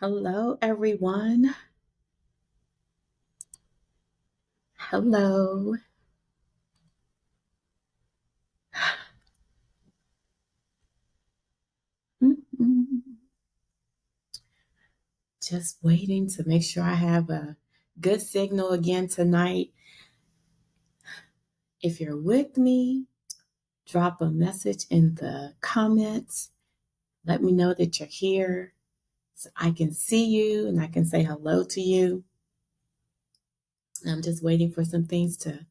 Hello, everyone. Hello. Mm-mm. Just waiting to make sure I have a good signal again tonight. If you're with me, drop a message in the comments. Let me know that you're here so I can see you and I can say hello to you. I'm just waiting for some things to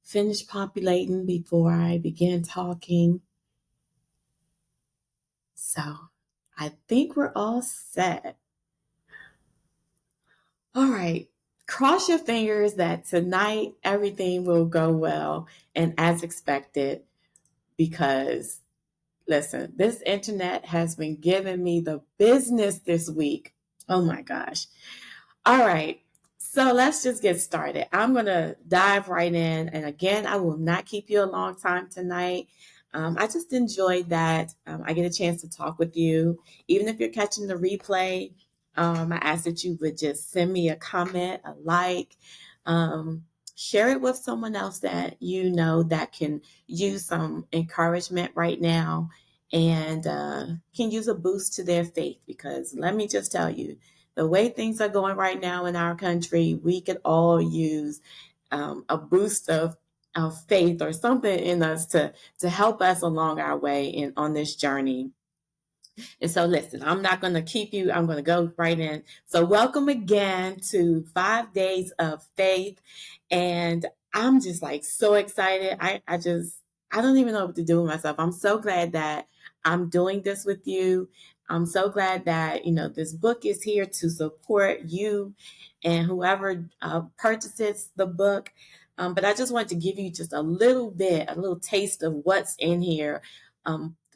finish populating before I begin talking. So I think we're all set. All right. Cross your fingers that tonight everything will go well and as expected because, listen, this internet has been giving me the business this week. Oh my gosh. All right. So let's just get started. I'm going to dive right in. And again, I will not keep you a long time tonight. I just enjoyed that. I get a chance to talk with you. Even if you're catching the replay, I ask that you would just send me a comment, a like, um, share it with someone else that you know that can use some encouragement right now and can use a boost to their faith. Because let me just tell you, the way things are going right now in our country, we could all use a boost of faith or something in us to help us along our way in on this journey. And so, listen, I'm not going to keep you. I'm going to go right in. So, welcome again to 5 days of faith, and I'm just like so excited. I don't even know what to do with myself. I'm so glad that I'm doing this with you. I'm so glad that this book is here to support you and whoever purchases the book. But I just wanted to give you just a little bit, a little taste of what's in here.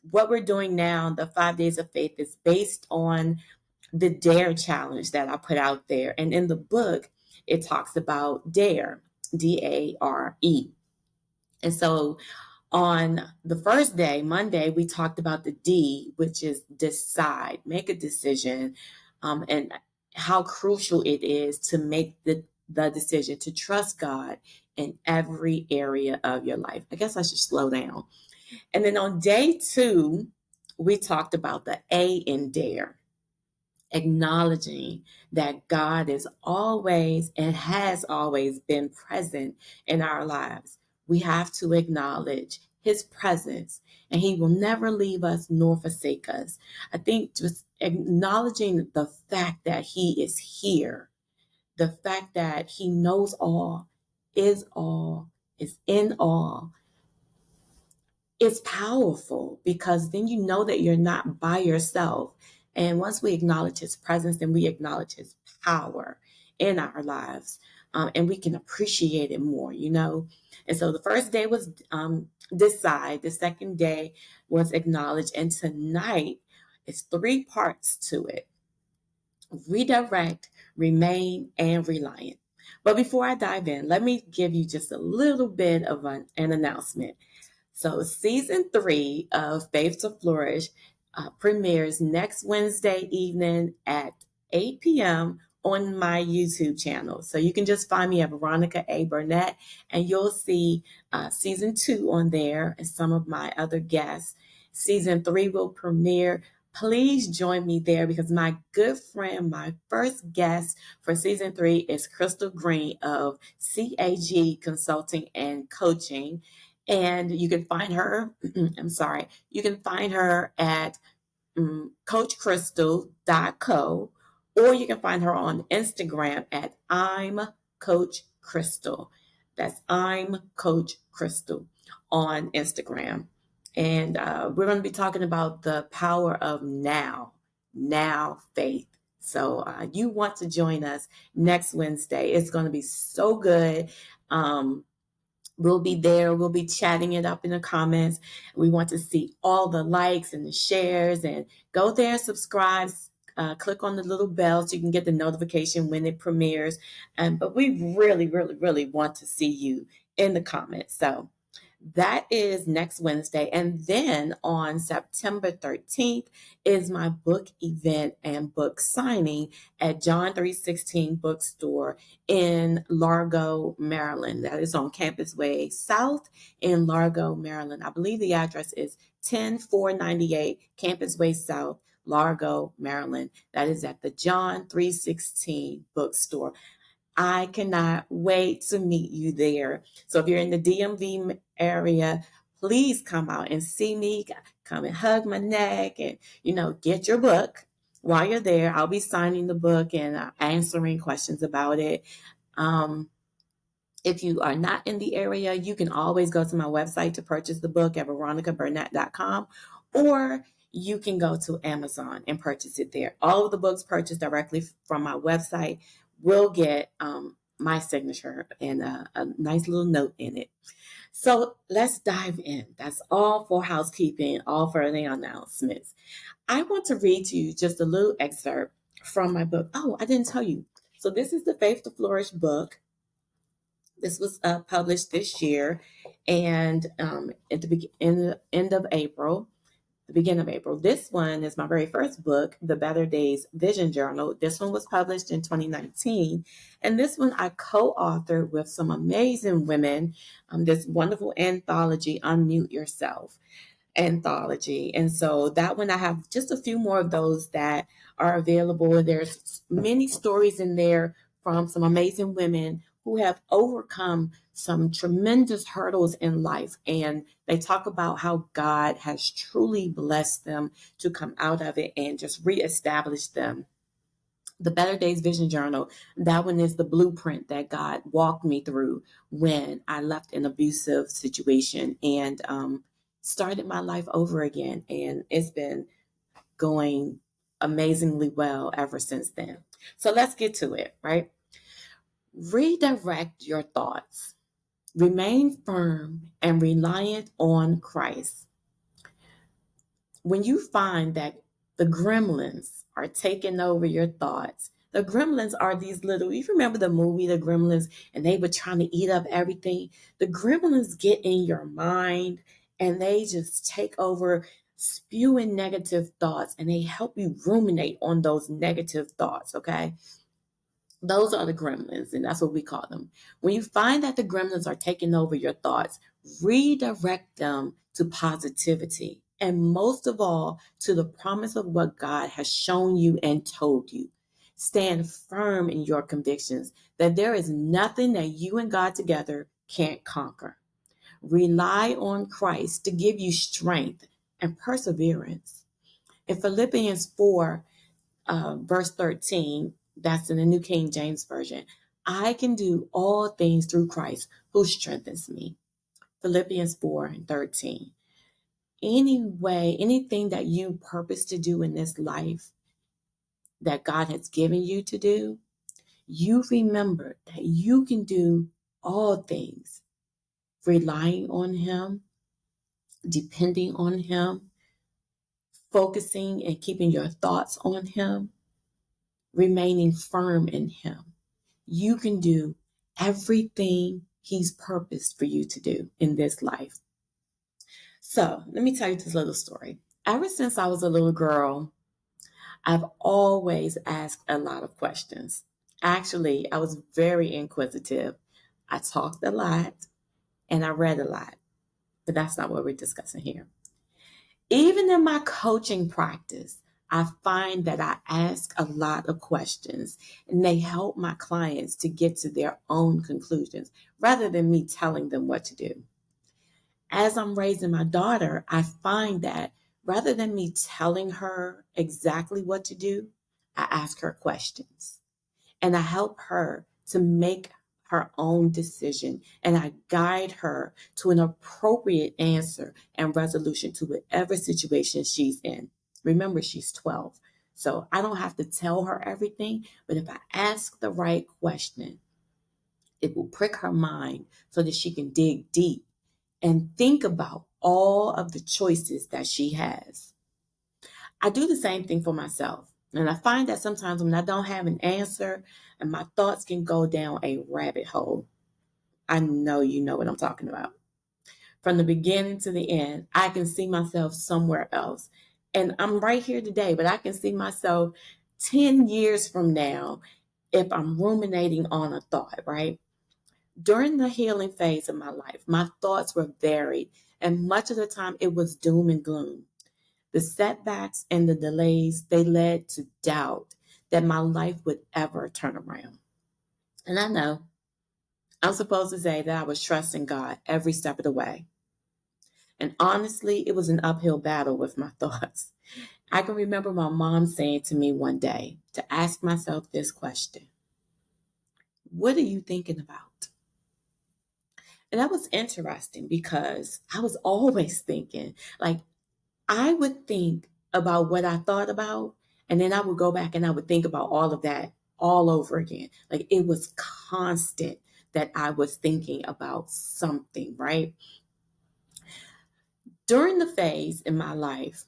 What we're doing now, the 5 days of faith, is based on the D.A.R.E challenge that I put out there. And in the book, it talks about D.A.R.E, D-A-R-E. And so on the first day, Monday, we talked about the D, which is decide, make a decision, and how crucial it is to make the decision to trust God in every area of your life. I guess I should slow down. And then on day 2, we talked about the A in D.A.R.E, acknowledging that God is always and has always been present in our lives. We have to acknowledge his presence, and he will never leave us nor forsake us. I think just acknowledging the fact that he is here, the fact that he knows all, is in all, it's powerful because then you know that you're not by yourself. And once we acknowledge his presence, then we acknowledge his power in our lives. And we can appreciate it more. And so the first day was decide, the second day was acknowledge, and tonight is 3 parts to it: redirect, remain, and reliant. But before I dive in, let me give you just a little bit of an announcement. So, season 3 of Faith to Flourish premieres next Wednesday evening at 8 p.m. on my YouTube channel. So, you can just find me at Veronica A. Burnett, and you'll see season 2 on there and some of my other guests. Season 3 will premiere. Please join me there because my good friend, my first guest for season 3 is Crystal Green of CAG Consulting and Coaching. And you can find her, I'm sorry, you can find her at coachcrystal.co, or you can find her on Instagram at I'm Coach Crystal. That's I'm Coach Crystal on Instagram. And we're going to be talking about the power of now faith. So you want to join us next Wednesday. It's going to be so good. We'll be there. We'll be chatting it up in the comments. We want to see all the likes and the shares, and go there, subscribe, click on the little bell so you can get the notification when it premieres. But we really, really, really want to see you in the comments. So That is next Wednesday. And then on September 13th is my book event and book signing at John 316 Bookstore in Largo, Maryland. That is on Campus Way South in Largo, Maryland. I believe the address is 10498 Campus Way South, Largo, Maryland. That is at the John 316 Bookstore. I cannot wait to meet you there. So if you're in the DMV area, please come out and see me. Come and hug my neck and, get your book while you're there. I'll be signing the book and answering questions about it. If you are not in the area, you can always go to my website to purchase the book at veronicaburnett.com, or you can go to Amazon and purchase it there. All of the books purchased directly from my website will get my signature and a nice little note in it. So let's dive in. That's all for housekeeping, all for the announcements. I want to read to you just a little excerpt from my book. Oh, I didn't tell you. So this is the Faith to Flourish book. This was published this year, and at the end of April, the beginning of April. This one is my very first book, The Better Days Vision Journal. This one was published in 2019, and this one I co-authored with some amazing women. This wonderful anthology, Unmute Yourself anthology. And so that one, I have just a few more of those that are available. There's many stories in there from some amazing women who have overcome some tremendous hurdles in life. And they talk about how God has truly blessed them to come out of it and just reestablish them. The Better Days Vision Journal, that one is the blueprint that God walked me through when I left an abusive situation and started my life over again. And it's been going amazingly well ever since then. So let's get to it, right? Redirect your thoughts. Remain firm and reliant on Christ. When you find that the gremlins are taking over your thoughts, the gremlins are these little, you remember the movie, The Gremlins, and they were trying to eat up everything? The gremlins get in your mind and they just take over, spewing negative thoughts, and they help you ruminate on those negative thoughts, okay? Those are the gremlins, and that's what we call them. When you find that the gremlins are taking over your thoughts, redirect them to positivity, and most of all, to the promise of what God has shown you and told you. Stand firm in your convictions that there is nothing that you and God together can't conquer. Rely on Christ to give you strength and perseverance. In Philippians 4, verse 13, that's in the New King James Version. I can do all things through Christ who strengthens me. Philippians 4:13. Anyway, anything that you purpose to do in this life that God has given you to do, you remember that you can do all things, relying on Him, depending on Him, focusing and keeping your thoughts on Him, remaining firm in Him. You can do everything He's purposed for you to do in this life. So let me tell you this little story. Ever since I was a little girl, I've always asked a lot of questions. Actually, I was very inquisitive. I talked a lot and I read a lot, but that's not what we're discussing here. Even in my coaching practice, I find that I ask a lot of questions and they help my clients to get to their own conclusions rather than me telling them what to do. As I'm raising my daughter, I find that rather than me telling her exactly what to do, I ask her questions and I help her to make her own decision, and I guide her to an appropriate answer and resolution to whatever situation she's in. Remember, she's 12, so I don't have to tell her everything, but if I ask the right question, it will prick her mind so that she can dig deep and think about all of the choices that she has. I do the same thing for myself. And I find that sometimes when I don't have an answer and my thoughts can go down a rabbit hole, I know you know what I'm talking about. from the beginning to the end, I can see myself somewhere else. And I'm right here today, but I can see myself 10 years from now if I'm ruminating on a thought, right? During the healing phase of my life, my thoughts were varied, and much of the time it was doom and gloom. The setbacks and the delays, they led to doubt that my life would ever turn around. And I know I'm supposed to say that I was trusting God every step of the way. And honestly, it was an uphill battle with my thoughts. I can remember my mom saying to me one day to ask myself this question: what are you thinking about? And that was interesting because I was always thinking, like, I would think about what I thought about, and then I would go back and I would think about all of that all over again. Like, it was constant that I was thinking about something, right? During the phase in my life,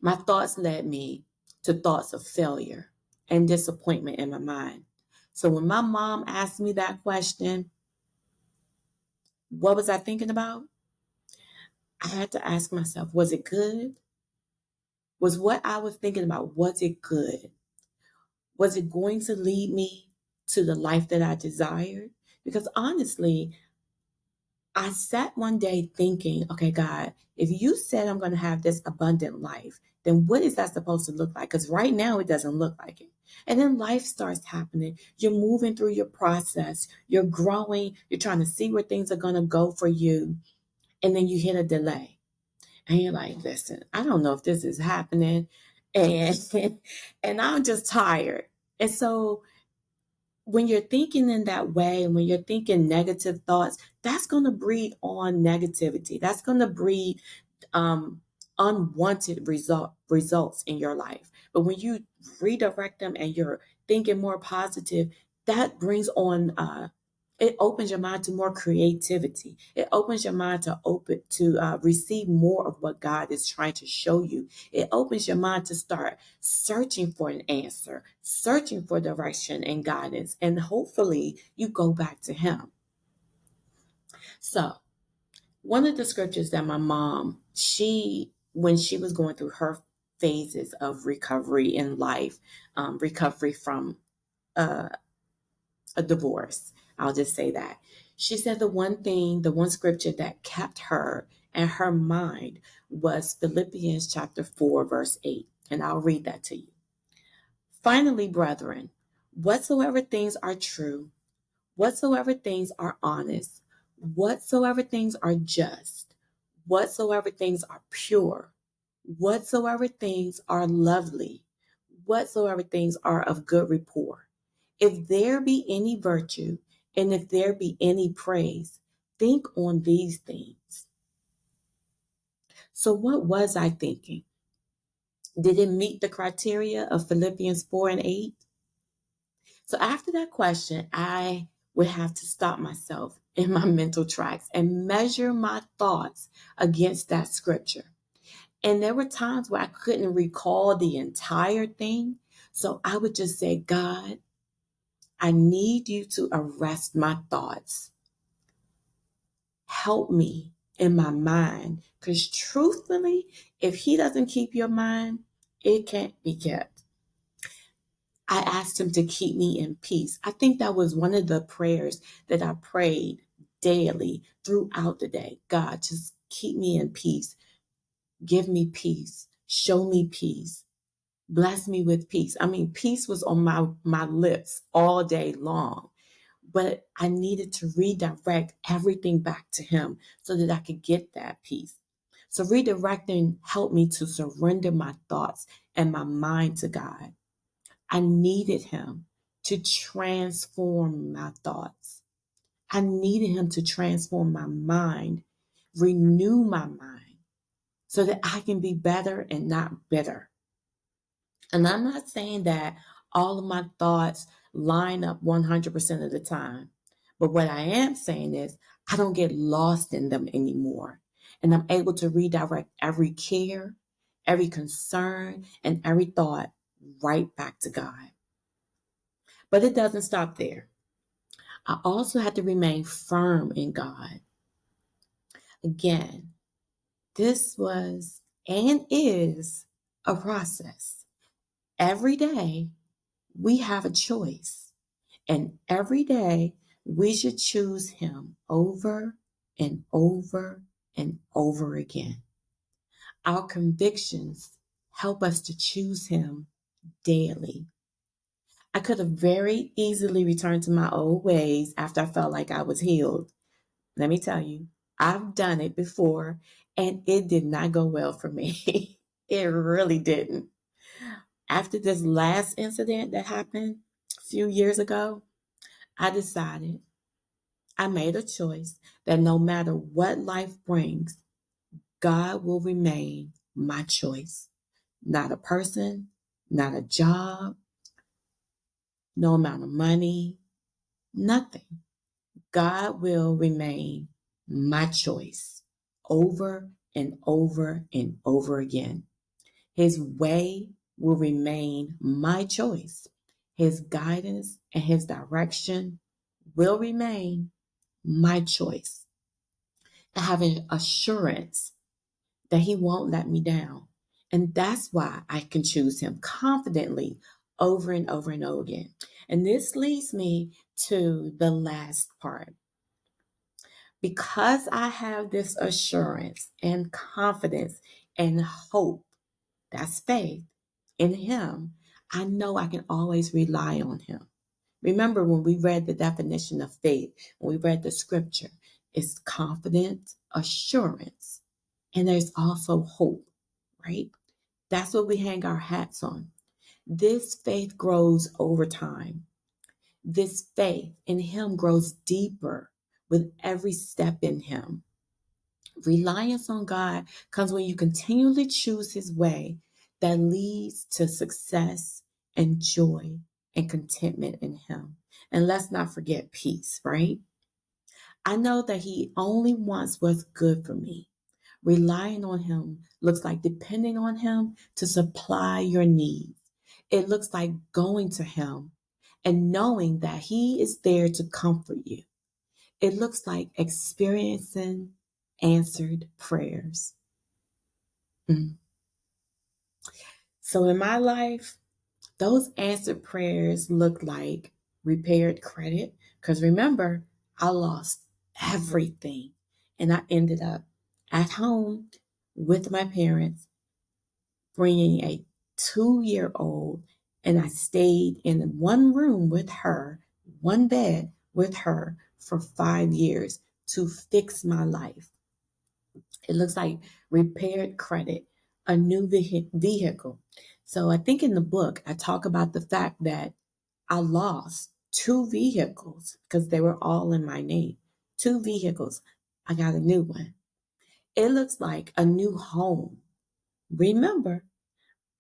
my thoughts led me to thoughts of failure and disappointment in my mind. So when my mom asked me that question, what was I thinking about? I had to ask myself, was it good? Was what I was thinking about, was it good? Was it going to lead me to the life that I desired? Because honestly, I sat one day thinking, okay, God, if you said I'm going to have this abundant life, then what is that supposed to look like? Because right now it doesn't look like it. And then life starts happening. You're moving through your process. You're growing. You're trying to see where things are going to go for you. And then you hit a delay. And you're like, listen, I don't know if this is happening. And, and I'm just tired. And so when you're thinking in that way, and when you're thinking negative thoughts, that's going to breed on negativity. That's going to breed um, unwanted results in your life. But when you redirect them and you're thinking more positive, that brings on it opens your mind to more creativity. It opens your mind to receive more of what God is trying to show you. It opens your mind to start searching for an answer, searching for direction and guidance, and hopefully you go back to Him. So, one of the scriptures that my mom, when she was going through her phases of recovery in life, recovery from uh, a divorce. I'll just say that. She said the one scripture that kept her and her mind was Philippians chapter 4, verse 8. And I'll read that to you. Finally, brethren, whatsoever things are true, whatsoever things are honest, whatsoever things are just, whatsoever things are pure, whatsoever things are lovely, whatsoever things are of good report, if there be any virtue, and if there be any praise, think on these things. So, what was I thinking? Did it meet the criteria of Philippians 4 and 8? So, after that question, I would have to stop myself in my mental tracks and measure my thoughts against that scripture. And there were times where I couldn't recall the entire thing. So, I would just say, God, I need you to arrest my thoughts. Help me in my mind. Because truthfully, if He doesn't keep your mind, it can't be kept. I asked Him to keep me in peace. I think that was one of the prayers that I prayed daily throughout the day. God, just keep me in peace. Give me peace. Show me peace. Bless me with peace. I mean, peace was on my lips all day long. But I needed to redirect everything back to Him so that I could get that peace. So redirecting helped me to surrender my thoughts and my mind to God. I needed Him to transform my thoughts. I needed Him to transform my mind, renew my mind so that I can be better and not bitter. And I'm not saying that all of my thoughts line up 100% of the time. But what I am saying is I don't get lost in them anymore. And I'm able to redirect every care, every concern, and every thought right back to God. But it doesn't stop there. I also have to remain firm in God. Again, this was and is a process. Every day we have a choice, and every day we should choose Him over and over and over again. Our convictions help us to choose Him daily. I could have very easily returned to my old ways after I felt like I was healed. Let me tell you, I've done it before and it did not go well for me. It really didn't. After this last incident that happened a few years ago, I made a choice that no matter what life brings, God will remain my choice. Not a person, not a job, no amount of money, nothing. God will remain my choice over and over and over again. His way will remain my choice. His guidance and His direction will remain my choice. I have an assurance that He won't let me down. And that's why I can choose Him confidently over and over and over again. And this leads me to the last part. Because I have this assurance and confidence and hope, that's faith in Him, I know I can always rely on Him. Remember when we read the definition of faith, when we read the scripture, it's confidence, assurance, and there's also hope, right? That's what we hang our hats on. This faith grows over time. This faith in Him grows deeper with every step in Him. Reliance on God comes when you continually choose His way that leads to success and joy and contentment in Him. And let's not forget peace, right? I know that He only wants what's good for me. Relying on Him looks like depending on Him to supply your needs. It looks like going to Him and knowing that He is there to comfort you. It looks like experiencing answered prayers. So in my life, those answered prayers look like repaired credit. Because remember, I lost everything. And I ended up at home with my parents, bringing a 2-year-old. And I stayed in one room with her, one bed with her for 5 years to fix my life. It looks like repaired credit, a new vehicle. So I think in the book, I talk about the fact that I lost 2 vehicles because they were all in my name. 2 vehicles. I got a new one. It looks like a new home. Remember,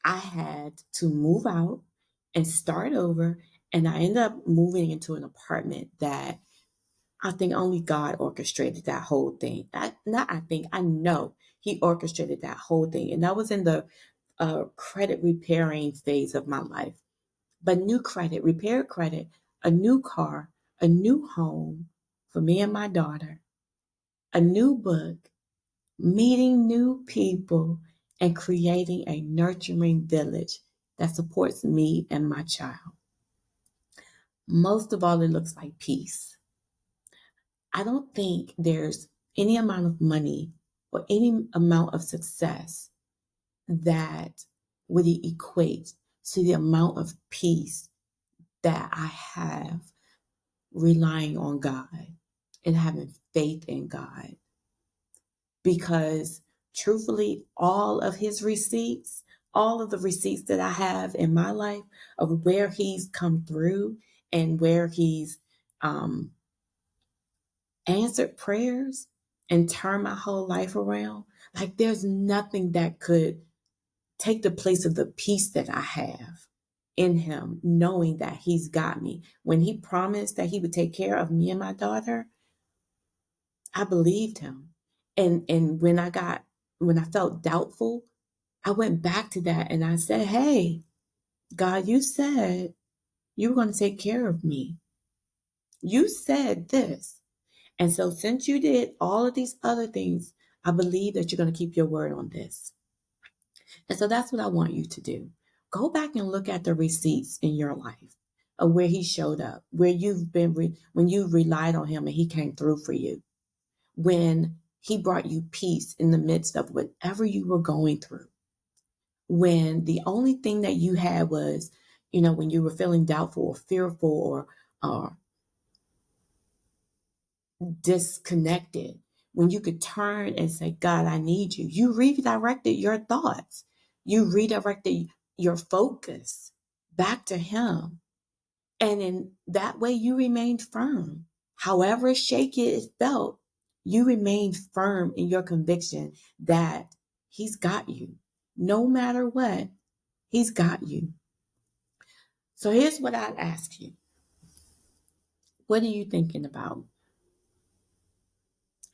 I had to move out and start over, and I ended up moving into an apartment that I think only God orchestrated that whole thing. I know He orchestrated that whole thing. And that was in the credit repairing phase of my life. But new credit, repaired credit, a new car, a new home for me and my daughter, a new book, meeting new people, and creating a nurturing village that supports me and my child. Most of all, it looks like peace. I don't think there's any amount of money or any amount of success that would equate to the amount of peace that I have relying on God and having faith in God. Because truthfully, all of His receipts, all of the receipts that I have in my life of where He's come through and where He's answered prayers and turned my whole life around, like there's nothing that could take the place of the peace that I have in Him, knowing that He's got me. When He promised that He would take care of me and my daughter, I believed Him. And when I felt doubtful, I went back to that and I said, hey, God, you said you were going to take care of me. You said this. And so since you did all of these other things, I believe that you're going to keep your word on this. And so that's what I want you to do. Go back and look at the receipts in your life of where he showed up, where you've been, when you relied on him and he came through for you, when he brought you peace in the midst of whatever you were going through, when the only thing that you had was, when you were feeling doubtful or fearful or disconnected, when you could turn and say, God, I need you. You redirected your thoughts. You redirected your focus back to him. And in that way, you remained firm. However shaky it felt, you remained firm in your conviction that he's got you. No matter what, he's got you. So here's what I'd ask you. What are you thinking about?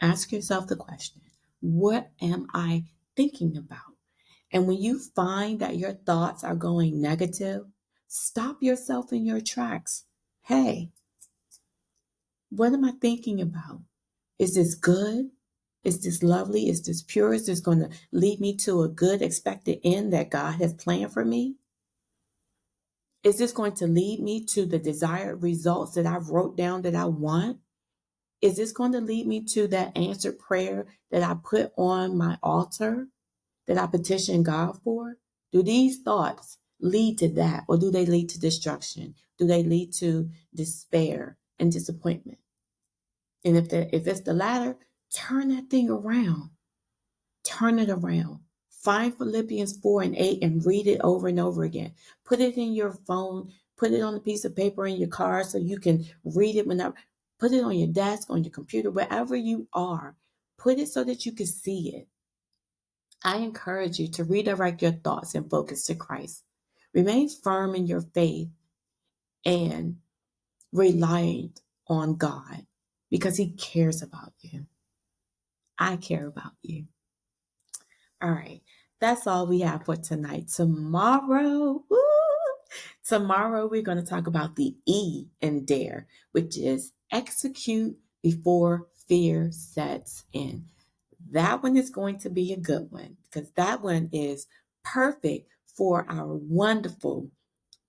Ask yourself the question, what am I thinking about? And when you find that your thoughts are going negative, stop yourself in your tracks. Hey, what am I thinking about? Is this good? Is this lovely? Is this pure? Is this going to lead me to a good expected end that God has planned for me? Is this going to lead me to the desired results that I've wrote down that I want? Is this going to lead me to that answered prayer that I put on my altar, that I petitioned God for? Do these thoughts lead to that, or do they lead to destruction? Do they lead to despair and disappointment? And if it's the latter, turn that thing around. Turn it around. Find Philippians 4:8 and read it over and over again. Put it in your phone. Put it on a piece of paper in your car so you can read it whenever. Put it on your desk, on your computer, wherever you are. Put it so that you can see it. I encourage you to redirect your thoughts and focus to Christ. Remain firm in your faith and reliant on God because he cares about you. I care about you. All right. That's all we have for tonight. Tomorrow, we're going to talk about the E in D.A.R.E, which is execute before fear sets in. That one is going to be a good one because that one is perfect for our wonderful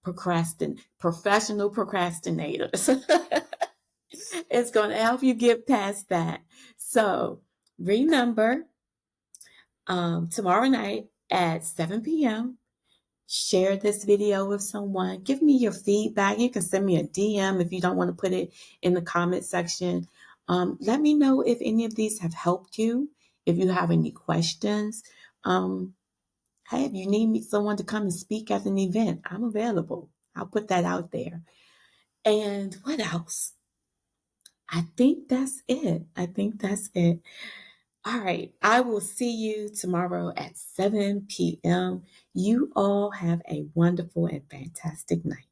professional procrastinators. It's going to help you get past that. So remember, tomorrow night at 7 p.m., share this video with someone. Give me your feedback. You can send me a DM if you don't want to put it in the comment section. Let me know if any of these have helped you. If you have any questions. Hey, if you need someone to come and speak at an event, I'm available. I'll put that out there. And what else? I think that's it. All right. I will see you tomorrow at 7 p.m. You all have a wonderful and fantastic night.